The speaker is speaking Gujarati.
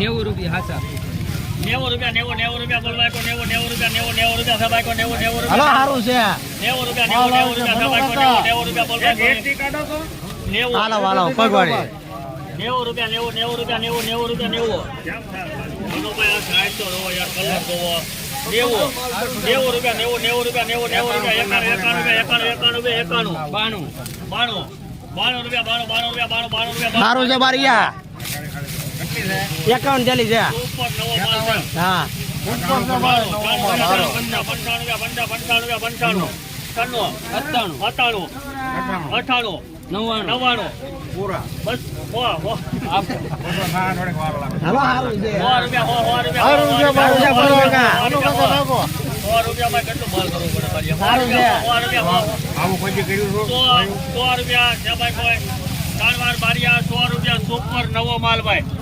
90 રૂપિયા હાચા 90 રૂપિયા બોલવાય કો 90 રૂપિયા સબાઈ કો 90 રૂપિયા હાલો સારું છે 90 રૂપિયા સબાઈ કો 90 રૂપિયા બોલવાય કો કાઢો તો 90 હાલો પગવાડી 90 રૂપિયા 90 રૂપિયા બોલો ભાઈ આ સાઈડ તો રો યાર કલર જોવો 90 રૂપિયા 91 રૂપિયા સારું છે બારિયા 51 ચાલી છે ઉપર નવો માલ છે હા પૂરા બસ હાલો સારું છે રૂપિયા સુપર નવો માલ ભાઈ